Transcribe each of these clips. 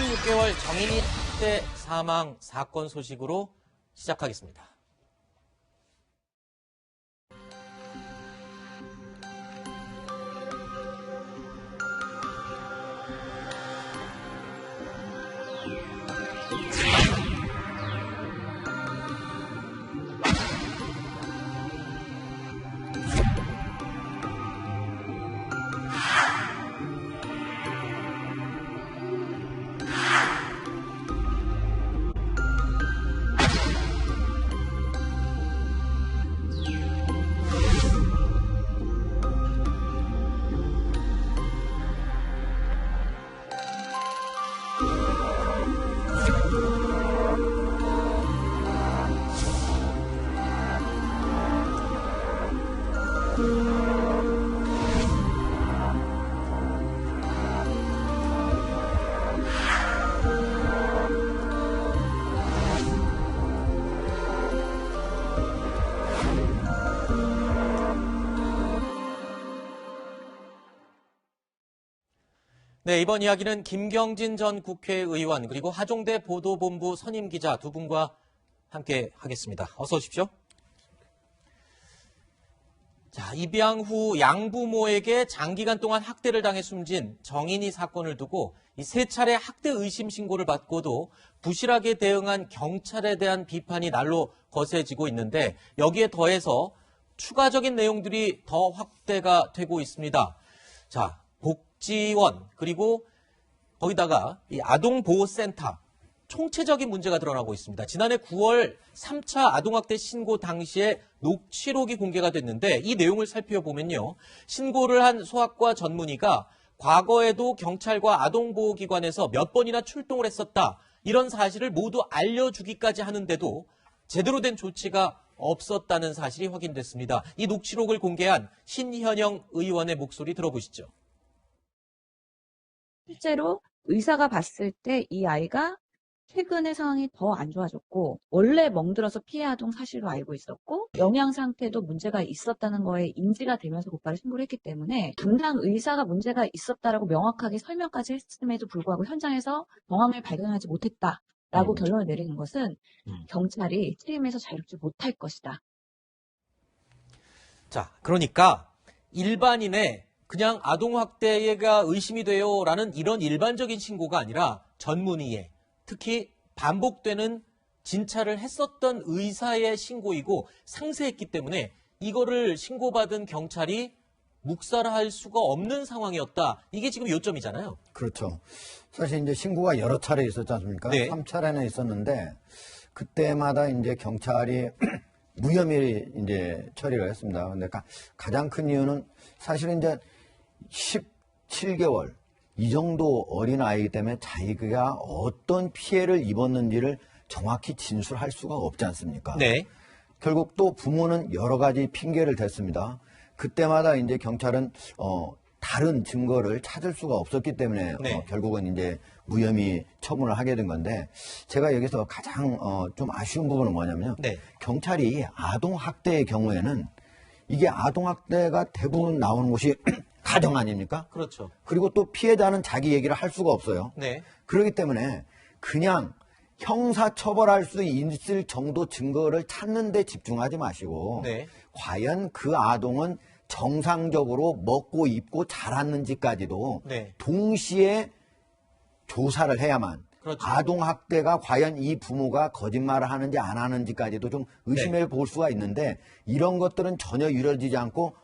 36개월 정인이 학대 사망 사건 소식으로 시작하겠습니다. 네, 이번 이야기는 김경진 전 국회의원 그리고 하종대 보도본부 선임 기자 두 분과 함께 하겠습니다. 어서 오십시오. 자, 입양 후 양부모에게 장기간 동안 학대를 당해 숨진 정인이 사건을 두고 이 세 차례 학대 의심 신고를 받고도 부실하게 대응한 경찰에 대한 비판이 날로 거세지고 있는데 여기에 더해서 추가적인 내용들이 더 확대가 되고 있습니다. 자, 복지원 그리고 거기다가 이 아동보호센터 총체적인 문제가 드러나고 있습니다. 지난해 9월 3차 아동학대 신고 당시에 녹취록이 공개가 됐는데 이 내용을 살펴보면요. 신고를 한 소아과 전문의가 과거에도 경찰과 아동보호기관에서 몇 번이나 출동을 했었다. 이런 사실을 모두 알려주기까지 하는데도 제대로 된 조치가 없었다는 사실이 확인됐습니다. 이 녹취록을 공개한 신현영 의원의 목소리 들어보시죠. 실제로 의사가 봤을 때 이 아이가 최근에 상황이 더 안 좋아졌고 원래 멍들어서 피해 아동 사실로 알고 있었고 영양 상태도 문제가 있었다는 거에 인지가 되면서 곧바로 신고를 했기 때문에 담당 의사가 문제가 있었다라고 명확하게 설명까지 했음에도 불구하고 현장에서 정황을 발견하지 못했다라고 결론을 내리는 것은 경찰이 책임에서 자유롭지 못할 것이다. 자, 그러니까 일반인의 그냥 아동학대가 의심이 돼요라는 이런 일반적인 신고가 아니라 전문의의 특히 반복되는 진찰을 했었던 의사의 신고이고 상세했기 때문에 이거를 신고받은 경찰이 묵살할 수가 없는 상황이었다. 이게 지금 요점이잖아요. 그렇죠. 사실 이제 신고가 여러 차례 있었지 않습니까? 네. 3차례나 있었는데 그때마다 이제 경찰이 무혐의 이제 처리를 했습니다. 근데 가장 큰 이유는 사실은 이제 17개월 이 정도 어린 아이이기 때문에 자기가 어떤 피해를 입었는지를 정확히 진술할 수가 없지 않습니까? 네. 결국 또 부모는 여러 가지 핑계를 댔습니다. 그때마다 이제 경찰은 다른 증거를 찾을 수가 없었기 때문에 네. 결국은 이제 무혐의 처분을 하게 된 건데 제가 여기서 가장 좀 아쉬운 부분은 뭐냐면요. 네. 경찰이 아동 학대의 경우에는 이게 아동 학대가 대부분 나오는 곳이 가정 아닙니까? 그렇죠. 그리고 또 피해자는 자기 얘기를 할 수가 없어요. 네. 그렇기 때문에 그냥 형사 처벌할 수 있을 정도 증거를 찾는 데 집중하지 마시고 네. 과연 그 아동은 정상적으로 먹고 입고 자랐는지까지도 네. 동시에 조사를 해야만 그렇죠. 아동학대가 과연 이 부모가 거짓말을 하는지 안 하는지까지도 좀 의심해 네. 볼 수가 있는데 이런 것들은 전혀 이루어지지 않고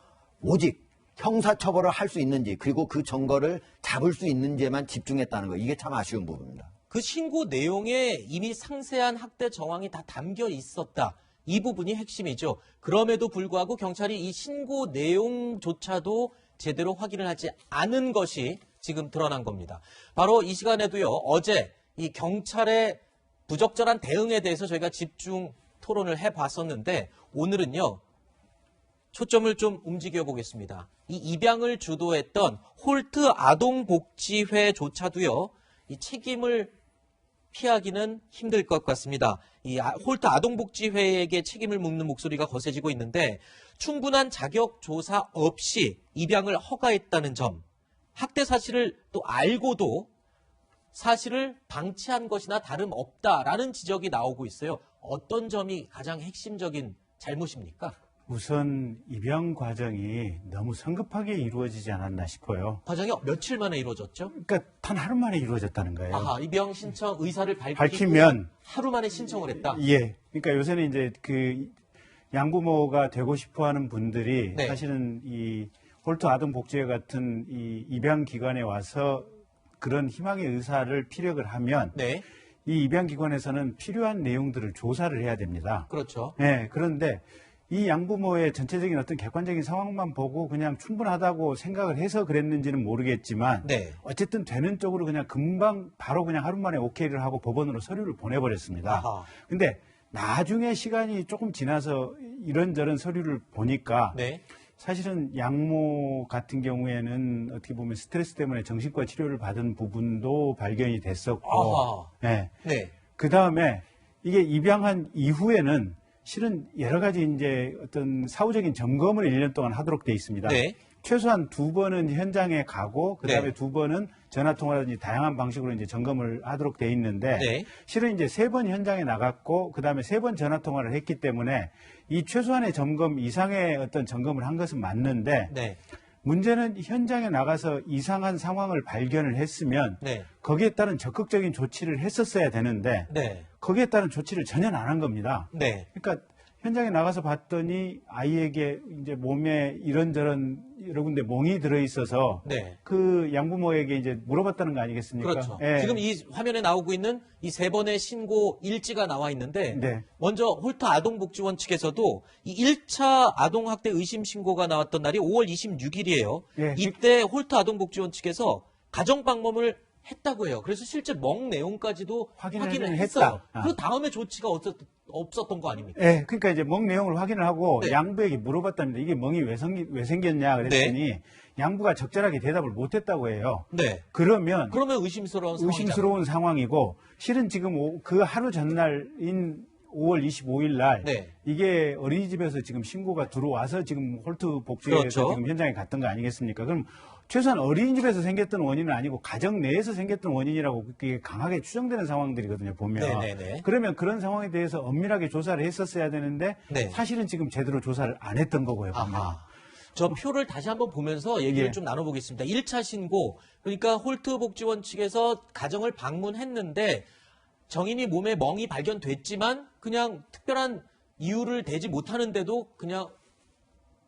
오직 형사처벌을 할 수 있는지 그리고 그 증거를 잡을 수 있는지에만 집중했다는 거 이게 참 아쉬운 부분입니다. 그 신고 내용에 이미 상세한 학대 정황이 다 담겨 있었다. 이 부분이 핵심이죠. 그럼에도 불구하고 경찰이 이 신고 내용조차도 제대로 확인을 하지 않은 것이 지금 드러난 겁니다. 바로 이 시간에도요. 어제 이 경찰의 부적절한 대응에 대해서 저희가 집중 토론을 해봤었는데 오늘은요. 초점을 좀 움직여 보겠습니다. 이 입양을 주도했던 홀트 아동복지회조차도요. 이 책임을 피하기는 힘들 것 같습니다. 이 홀트 아동복지회에게 책임을 묻는 목소리가 거세지고 있는데 충분한 자격 조사 없이 입양을 허가했다는 점, 학대 사실을 또 알고도 사실을 방치한 것이나 다름없다라는 지적이 나오고 있어요. 어떤 점이 가장 핵심적인 잘못입니까? 우선 입양 과정이 너무 성급하게 이루어지지 않았나 싶어요. 과정이 며칠 만에 이루어졌죠? 그러니까 단 하루 만에 이루어졌다는 거예요. 아하, 입양 신청 의사를 밝히면 하루 만에 신청을 했다. 예. 그러니까 요새는 이제 그 양부모가 되고 싶어하는 분들이 네. 사실은 이 홀트 아동복지회 같은 이 입양 기관에 와서 그런 희망의 의사를 피력을 하면 네, 이 입양 기관에서는 필요한 내용들을 조사를 해야 됩니다. 그렇죠. 네, 그런데 이 양부모의 전체적인 어떤 객관적인 상황만 보고 그냥 충분하다고 생각을 해서 그랬는지는 모르겠지만 네, 어쨌든 되는 쪽으로 그냥 금방 바로 그냥 하루 만에 오케이를 하고 법원으로 서류를 보내버렸습니다. 아하. 근데 나중에 시간이 조금 지나서 이런저런 서류를 보니까 네, 사실은 양모 같은 경우에는 어떻게 보면 스트레스 때문에 정신과 치료를 받은 부분도 발견이 됐었고, 아하. 네. 네, 그 다음에 이게 입양한 이후에는 실은 여러 가지 이제 어떤 사후적인 점검을 1년 동안 하도록 돼 있습니다. 네, 최소한 2번은 현장에 가고 그다음에 네. 2번은 전화 통화라든지 다양한 방식으로 이제 점검을 하도록 돼 있는데 네. 실은 이제 3번 현장에 나갔고 그다음에 3번 전화 통화를 했기 때문에 이 최소한의 점검 이상의 어떤 점검을 한 것은 맞는데 네, 문제는 현장에 나가서 이상한 상황을 발견을 했으면 네, 거기에 따른 적극적인 조치를 했었어야 되는데 네, 거기에 따른 조치를 전혀 안 한 겁니다. 네, 그러니까 현장에 나가서 봤더니 아이에게 이제 몸에 이런저런 여러 군데 멍이 들어 있어서 네. 그 양부모에게 이제 물어봤다는 거 아니겠습니까? 그렇죠. 예. 지금 이 화면에 나오고 있는 이 3번의 신고 일지가 나와 있는데 네. 먼저 홀트 아동복지원 측에서도 이 1차 아동학대 의심 신고가 나왔던 날이 5월 26일이에요. 예. 이때 홀트 아동복지원 측에서 가정 방문을 했다고 해요. 그래서 실제 멍 내용까지도 확인을 확인을 했다. 했어요. 아. 그 다음에 조치가 없었던 거 아닙니까? 예, 그러니까 이제 멍 내용을 확인을 하고 네. 양부에게 물어봤답니다. 이게 멍이 왜 생겼냐 그랬더니 양부가 적절하게 대답을 못했다고 해요. 네. 그러면 그러면 의심스러운 상황이잖아요. 의심스러운 상황이고 실은 지금 그 하루 전날인 5월 25일 날 네. 이게 어린이집에서 지금 신고가 들어와서 지금 홀트 복지회에서 그렇죠. 지금 현장에 갔던 거 아니겠습니까? 그럼 최소한 어린이집에서 생겼던 원인은 아니고 가정 내에서 생겼던 원인이라고 그게 강하게 추정되는 상황들이거든요, 보면. 네네네. 그러면 그런 상황에 대해서 엄밀하게 조사를 했었어야 되는데 네. 사실은 지금 제대로 조사를 안 했던 거고요, 보면. 아하. 저 표를 다시 한번 보면서 얘기를 예. 좀 나눠보겠습니다. 1차 신고, 그러니까 홀트 복지원 측에서 가정을 방문했는데 정인이 몸에 멍이 발견됐지만 그냥 특별한 이유를 대지 못하는데도 그냥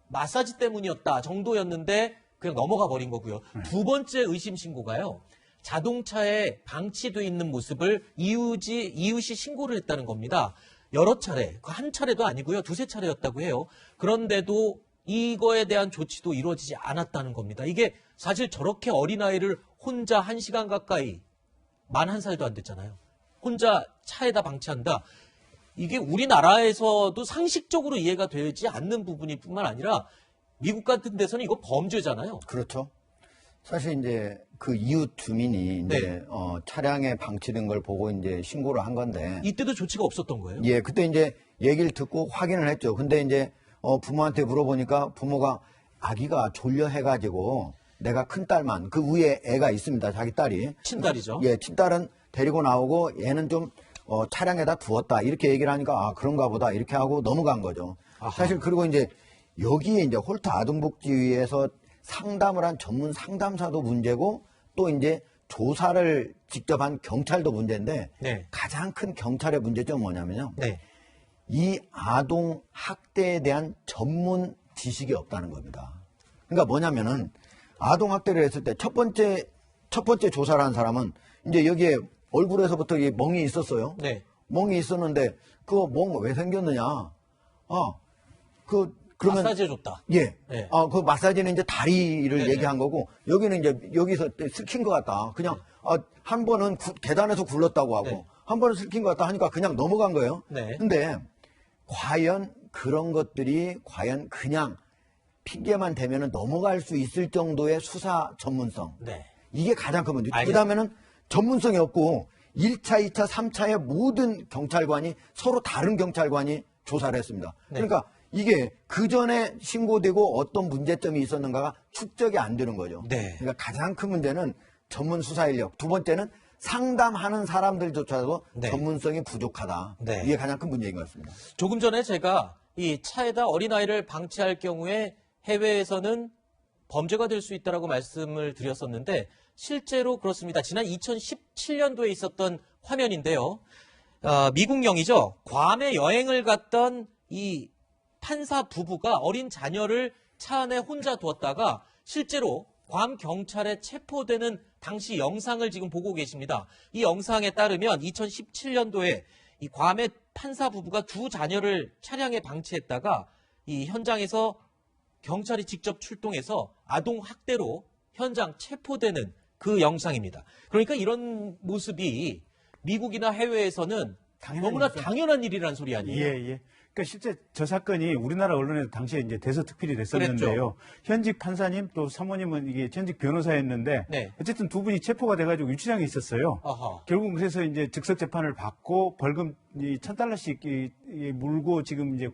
마사지 때문이었다 정도였는데 그냥 넘어가 버린 거고요. 두 번째 의심 신고가요. 자동차에 방치돼 있는 모습을 이웃이 신고를 했다는 겁니다. 여러 차례, 그 한 차례도 아니고요. 두세 차례였다고 해요. 그런데도 이거에 대한 조치도 이루어지지 않았다는 겁니다. 이게 사실 저렇게 어린아이를 혼자 1시간 가까이, 만 1살도 안 됐잖아요. 혼자 차에다 방치한다. 이게 우리나라에서도 상식적으로 이해가 되지 않는 부분일 뿐만 아니라 미국 같은 데서는 이거 범죄잖아요. 그렇죠. 사실 이제 그 이웃 주민이 이제 네. 차량에 방치된 걸 보고 이제 신고를 한 건데, 이때도 조치가 없었던 거예요. 예, 그때 이제 얘기를 듣고 확인을 했죠. 근데 이제 부모한테 물어보니까 부모가 아기가 졸려 해가지고 내가 큰 딸만 그 위에 애가 있습니다. 자기 딸이. 친딸이죠. 예, 친딸은 데리고 나오고 얘는 좀 차량에다 두었다 이렇게 얘기를 하니까 아 그런가 보다 이렇게 하고 넘어간 거죠. 아하. 사실 그리고 이제 여기에 이제 홀트 아동복지위에서 상담을 한 전문 상담사도 문제고 또 이제 조사를 직접 한 경찰도 문제인데 네. 가장 큰 경찰의 문제점은 뭐냐면요. 네. 이 아동 학대에 대한 전문 지식이 없다는 겁니다. 그러니까 뭐냐면은 아동 학대를 했을 때 첫 번째 조사를 한 사람은 이제 여기에 얼굴에서부터 이 멍이 있었어요. 네. 멍이 있었는데 그거 멍 왜 생겼느냐? 그러면 마사지 해줬다. 예. 네. 그 마사지는 이제 다리를 네네. 얘기한 거고 여기는 이제 여기서 슬킨 것 같다. 그냥 한 번은 계단에서 굴렀다고 하고 네. 한 번은 슬킨 것 같다 하니까 그냥 넘어간 거예요. 네. 근데 과연 그런 것들이 과연 그냥 핑계만 대면은 넘어갈 수 있을 정도의 수사 전문성. 네. 이게 가장 큰 문제. 알겠습니다. 그 다음에는 전문성이 없고 1차, 2차, 3차의 모든 경찰관이 서로 다른 경찰관이 조사를 했습니다. 네. 그러니까 이게 그 전에 신고되고 어떤 문제점이 있었는가가 축적이 안 되는 거죠. 네. 그러니까 가장 큰 문제는 전문 수사 인력. 두 번째는 상담하는 사람들조차도 네. 전문성이 부족하다. 네. 이게 가장 큰 문제인 것 같습니다. 조금 전에 제가 이 차에다 어린아이를 방치할 경우에 해외에서는 범죄가 될 수 있다라고 말씀을 드렸었는데 실제로 그렇습니다. 지난 2017년도에 있었던 화면인데요. 미국령이죠. 괌에 여행을 갔던 이 판사 부부가 어린 자녀를 차 안에 혼자 두었다가 실제로 괌 경찰에 체포되는 당시 영상을 지금 보고 계십니다. 이 영상에 따르면 2017년도에 이 괌의 판사 부부가 두 자녀를 차량에 방치했다가 이 현장에서 경찰이 직접 출동해서 아동 학대로 현장 체포되는 그 영상입니다. 그러니까 이런 모습이 미국이나 해외에서는 너무나 일이죠. 당연한 일이라는 소리 아니에요? 예. 그러니까 실제 저 사건이 우리나라 언론에서 당시에 이제 대서특필이 됐었는데요. 현직 판사님 또 사모님은 이게 현직 변호사였는데 네. 어쨌든 두 분이 체포가 돼가지고 유치장에 있었어요. 아하. 결국 그래서 이제 즉석 재판을 받고 벌금 $1,000씩 물고 지금 이제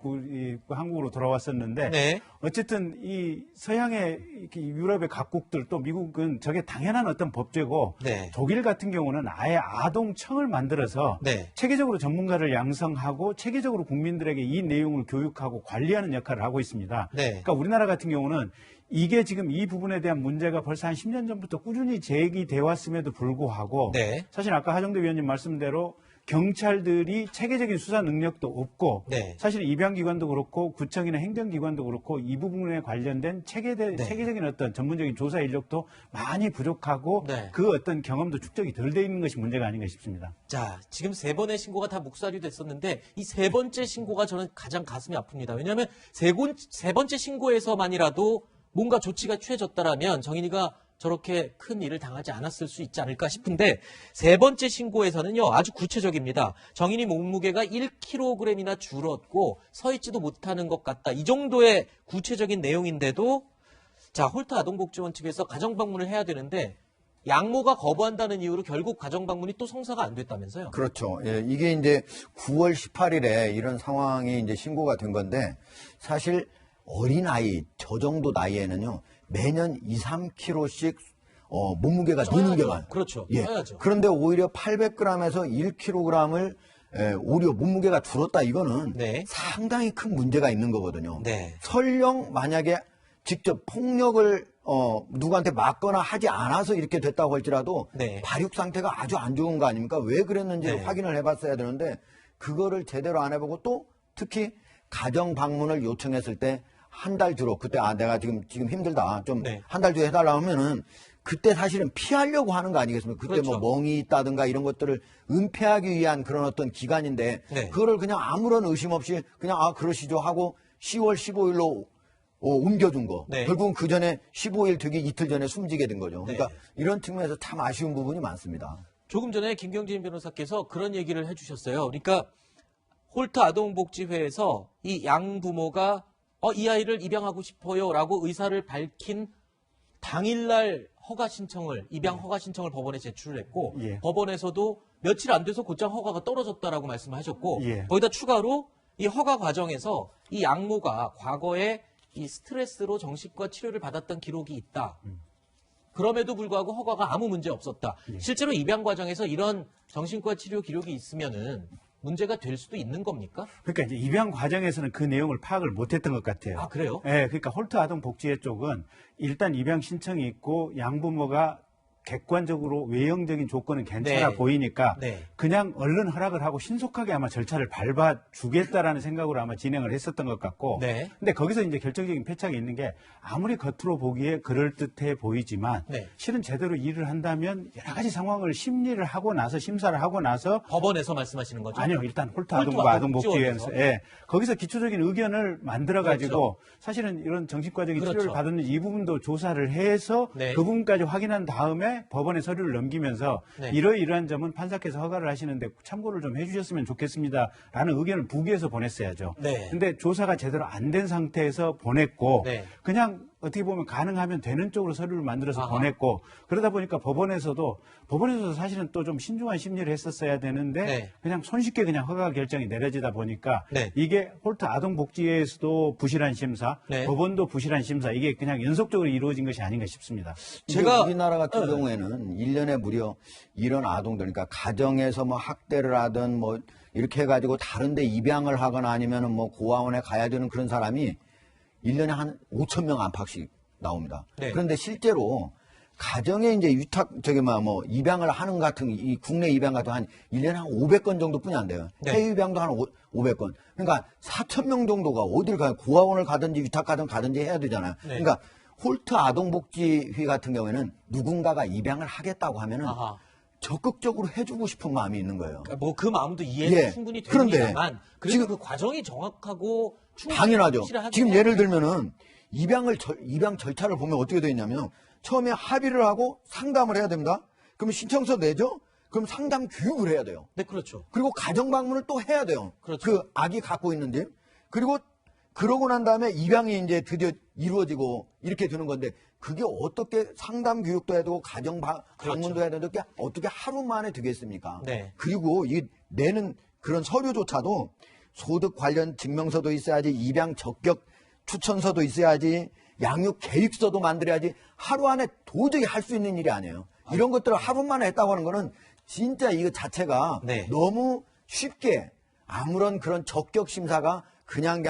한국으로 돌아왔었는데 네. 어쨌든 이 서양의 유럽의 각국들 또 미국은 저게 당연한 어떤 법제고 네. 독일 같은 경우는 아예 아동청을 만들어서 네. 체계적으로 전문가를 양성하고 체계적으로 국민들에게 이 내용을 교육하고 관리하는 역할을 하고 있습니다. 네. 그러니까 우리나라 같은 경우는 이게 지금 이 부분에 대한 문제가 벌써 한 10년 전부터 꾸준히 제기돼 왔음에도 불구하고 네. 사실 아까 하정대 위원님 말씀대로 경찰들이 체계적인 수사 능력도 없고 네. 사실 입양기관도 그렇고 구청이나 행정기관도 그렇고 이 부분에 관련된 체계적인 어떤 전문적인 조사 인력도 많이 부족하고 네. 그 어떤 경험도 축적이 덜 돼 있는 것이 문제가 아닌가 싶습니다. 자, 지금 세 번의 신고가 다 묵살이 됐었는데 이 세 번째 신고가 저는 가장 가슴이 아픕니다. 왜냐하면 세 번째 신고에서만이라도 뭔가 조치가 취해졌다라면 정인이가 저렇게 큰 일을 당하지 않았을 수 있지 않을까 싶은데 세 번째 신고에서는요 아주 구체적입니다. 정인이 몸무게가 1kg이나 줄었고 서 있지도 못하는 것 같다. 이 정도의 구체적인 내용인데도 자 홀트 아동복지원 측에서 가정방문을 해야 되는데 양모가 거부한다는 이유로 결국 가정방문이 또 성사가 안 됐다면서요? 그렇죠. 예, 이게 이제 9월 18일에 이런 상황이 이제 신고가 된 건데 사실 어린아이, 저 정도 나이에는요, 매년 2, 3kg씩, 몸무게가 느는 게 많아요. 그렇죠. 예. 써야죠. 그런데 오히려 800g에서 1kg을 오히려 몸무게가 줄었다. 이거는 네. 상당히 큰 문제가 있는 거거든요. 네. 설령 만약에 직접 폭력을 누구한테 맞거나 하지 않아서 이렇게 됐다고 할지라도 네. 발육 상태가 아주 안 좋은 거 아닙니까? 왜 그랬는지를 네. 확인을 해봤어야 되는데 그거를 제대로 안 해보고 또 특히 가정 방문을 요청했을 때 한 달 뒤로 그때 내가 지금 힘들다 좀 네. 한 달 뒤에 해달라 하면은 그때 사실은 피하려고 하는 거 아니겠습니까? 그때 그렇죠. 뭐 멍이 있다든가 이런 것들을 은폐하기 위한 그런 어떤 기간인데 네. 그거를 그냥 아무런 의심 없이 그냥 그러시죠 하고 10월 15일로 옮겨준 거. 네. 결국은 그 전에 15일 되기 이틀 전에 숨지게 된 거죠. 그러니까 네. 이런 측면에서 참 아쉬운 부분이 많습니다. 조금 전에 김경진 변호사께서 그런 얘기를 해주셨어요. 그러니까 홀트 아동복지회에서 이 양부모가 이 아이를 입양하고 싶어요라고 의사를 밝힌 당일날 입양 허가 신청을 법원에 제출을 했고 예. 법원에서도 며칠 안 돼서 곧장 허가가 떨어졌다라고 말씀하셨고 예. 거기다 추가로 이 허가 과정에서 이 양모가 과거에 이 스트레스로 정신과 치료를 받았던 기록이 있다. 그럼에도 불구하고 허가가 아무 문제 없었다. 실제로 입양 과정에서 이런 정신과 치료 기록이 있으면은 문제가 될 수도 있는 겁니까? 그러니까 이제 입양 과정에서는 그 내용을 파악을 못했던 것 같아요. 아, 그래요? 네, 그러니까 홀트 아동복지회 쪽은 일단 입양 신청이 있고 양부모가 객관적으로 외형적인 조건은 괜찮아 네. 보이니까 네. 그냥 얼른 허락을 하고 신속하게 아마 절차를 밟아주겠다라는 생각으로 아마 진행을 했었던 것 같고 네. 근데 거기서 이제 결정적인 패착이 있는 게 아무리 겉으로 보기에 그럴듯해 보이지만 네. 실은 제대로 일을 한다면 여러 가지 상황을 심리를 하고 나서 심사를 하고 나서 법원에서 말씀하시는 거죠? 아니요, 일단 홀트 홀트 아동복지회에서 아동복지원에서? 예, 거기서 기초적인 의견을 만들어가지고 그렇죠. 사실은 이런 정신과적인 그렇죠. 치료를 받았는지 이 부분도 조사를 해서 네. 그 부분까지 확인한 다음에 법원에 서류를 넘기면서 네. 이러이러한 점은 판사께서 허가를 하시는데 참고를 좀 해주셨으면 좋겠습니다라는 의견을 부기해서 보냈어야죠. 네. 근데 조사가 제대로 안 된 상태에서 보냈고 네. 그냥 어떻게 보면 가능하면 되는 쪽으로 서류를 만들어서 아하. 보냈고 그러다 보니까 법원에서도 사실은 또 좀 신중한 심리를 했었어야 되는데 네. 그냥 손쉽게 그냥 허가 결정이 내려지다 보니까 네. 이게 홀트 아동복지회에서도 부실한 심사, 네. 법원도 부실한 심사 이게 그냥 연속적으로 이루어진 것이 아닌가 싶습니다. 제가 우리나라 같은 경우에는 1년에 무려 이런 아동들, 그러니까 가정에서 뭐 학대를 하든 뭐 이렇게 해가지고 다른데 입양을 하거나 아니면은 뭐 고아원에 가야 되는 그런 사람이 1년에 한 5천 명 안팎씩 나옵니다. 네. 그런데 실제로 가정에 이제 뭐 입양을 하는 같은 이 국내 입양 같은 한 1년에 한 500건 정도뿐이 안 돼요. 네. 해외 입양도 한 500건. 그러니까 4천 명 정도가 어디를 가요? 고아원을 가든지 위탁 가든지 해야 되잖아요. 네. 그러니까 홀트 아동복지회 같은 경우에는 누군가가 입양을 하겠다고 하면은 아하. 적극적으로 해주고 싶은 마음이 있는 거예요. 뭐 그 마음도 이해는 예. 충분히 그런데 됩니다만 그래도 지금 그 과정이 정확하고 충분히 당연하죠. 확실하게 지금 해야 예를 들면은 입양 절차를 보면 어떻게 되어 있냐면 처음에 합의를 하고 상담을 해야 됩니다. 그러면 신청서 내죠? 그럼 상담 교육을 해야 돼요. 네, 그렇죠. 그리고 가정 방문을 또 해야 돼요. 그렇죠. 그 아기 갖고 있는지. 그리고 그러고 난 다음에 입양이 이제 드디어 이루어지고 이렇게 되는 건데 그게 어떻게 상담 교육도 해야 되고 가정 방문도 해야 되는데 어떻게 하루 만에 되겠습니까? 네. 그리고 이 내는 그런 서류조차도 소득 관련 증명서도 있어야지, 입양 적격 추천서도 있어야지, 양육 계획서도 만들어야지 하루 안에 도저히 할 수 있는 일이 아니에요. 이런 것들을 하루 만에 했다고 하는 거는 진짜 이거 자체가 네. 너무 쉽게 아무런 그런 적격 심사가 그냥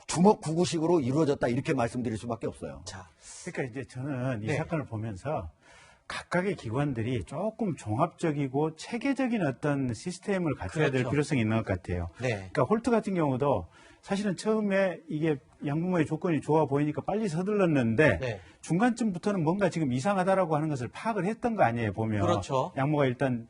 주먹구구식으로 이루어졌다 이렇게 말씀드릴 수밖에 없어요. 자, 그러니까 이제 저는 이 네. 사건을 보면서 각각의 기관들이 조금 종합적이고 체계적인 어떤 시스템을 갖춰야 될 그렇죠. 필요성이 있는 것 같아요. 네. 그러니까 홀트 같은 경우도 사실은 처음에 이게 양부모의 조건이 좋아 보이니까 빨리 서둘렀는데 네. 중간쯤부터는 뭔가 지금 이상하다라고 하는 것을 파악을 했던 거 아니에요, 보면. 그렇죠. 양모가 일단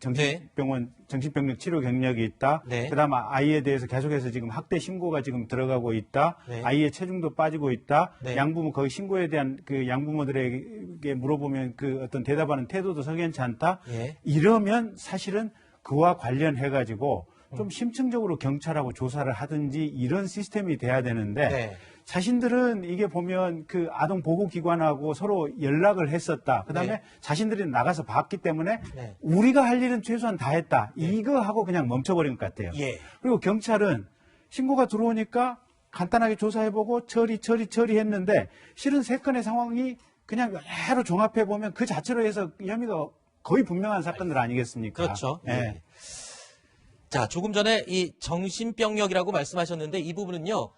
정신병력 치료 경력이 있다. 네. 그다음 아이에 대해서 계속해서 지금 학대 신고가 지금 들어가고 있다. 네. 아이의 체중도 빠지고 있다. 네. 양부모 거기 신고에 대한 그 양부모들에게 물어보면 그 어떤 대답하는 태도도 석연치 않다. 예. 이러면 사실은 그와 관련해 가지고 좀 심층적으로 경찰하고 조사를 하든지 이런 시스템이 돼야 되는데 네. 자신들은 이게 보면 그 아동 보호 기관하고 서로 연락을 했었다. 그다음에 네. 자신들이 나가서 봤기 때문에 네. 우리가 할 일은 최소한 다 했다. 이거 하고 그냥 멈춰버린 것 같아요. 예. 그리고 경찰은 신고가 들어오니까 간단하게 조사해보고 처리했는데 실은 세 건의 상황이 그냥 여러 종합해 보면 그 자체로 해서 혐의가 거의 분명한 사건들 아니겠습니까? 그렇죠. 예. 예. 자, 조금 전에 이 정신병력이라고 말씀하셨는데 이 부분은요,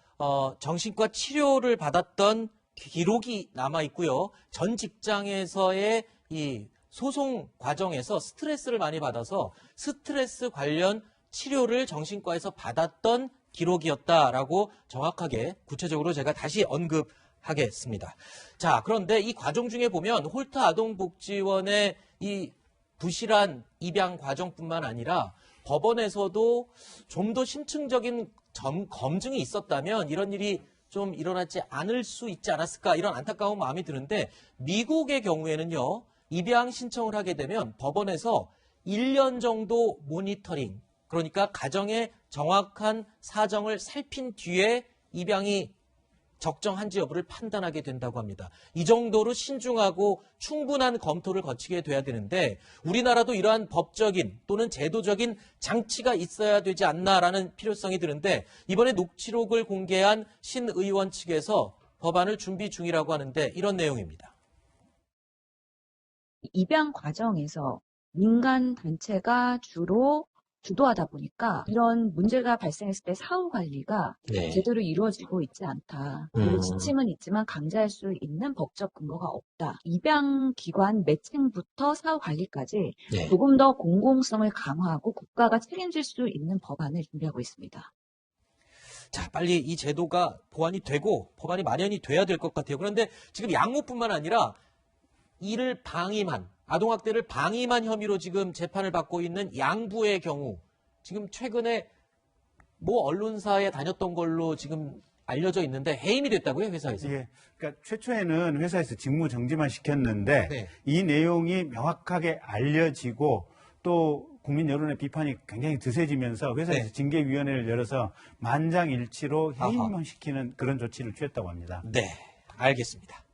정신과 치료를 받았던 기록이 남아 있고요. 전 직장에서의 이 소송 과정에서 스트레스를 많이 받아서 스트레스 관련 치료를 정신과에서 받았던 기록이었다라고 정확하게 구체적으로 제가 다시 언급하겠습니다. 자, 그런데 이 과정 중에 보면 홀트 아동복지원의 이 부실한 입양 과정뿐만 아니라 법원에서도 좀 더 심층적인 검증이 있었다면 이런 일이 좀 일어나지 않을 수 있지 않았을까 이런 안타까운 마음이 드는데 미국의 경우에는요. 입양 신청을 하게 되면 법원에서 1년 정도 모니터링 그러니까 가정의 정확한 사정을 살핀 뒤에 입양이 적정한지 여부를 판단하게 된다고 합니다. 이 정도로 신중하고 충분한 검토를 거치게 돼야 되는데 우리나라도 이러한 법적인 또는 제도적인 장치가 있어야 되지 않나라는 필요성이 드는데 이번에 녹취록을 공개한 신 의원 측에서 법안을 준비 중이라고 하는데 이런 내용입니다. 입양 과정에서 민간 단체가 주로 주도하다 보니까 이런 문제가 발생했을 때 사후 관리가 네. 제대로 이루어지고 있지 않다. 그리고 지침은 있지만 강제할 수 있는 법적 근거가 없다. 입양 기관 매칭부터 사후 관리까지 네. 조금 더 공공성을 강화하고 국가가 책임질 수 있는 법안을 준비하고 있습니다. 자, 빨리 이 제도가 보완이 되고 법안이 마련이 돼야 될 것 같아요. 그런데 지금 양모뿐만 아니라 이를 방임한 아동학대를 방임한 혐의로 지금 재판을 받고 있는 양부의 경우 지금 최근에 모 언론사에 다녔던 걸로 지금 알려져 있는데 해임이 됐다고요, 회사에서? 예. 그러니까 최초에는 회사에서 직무 정지만 시켰는데 네. 이 내용이 명확하게 알려지고 또 국민 여론의 비판이 굉장히 드세지면서 회사에서 네. 징계위원회를 열어서 만장일치로 아하. 해임시키는 그런 조치를 취했다고 합니다. 네, 알겠습니다.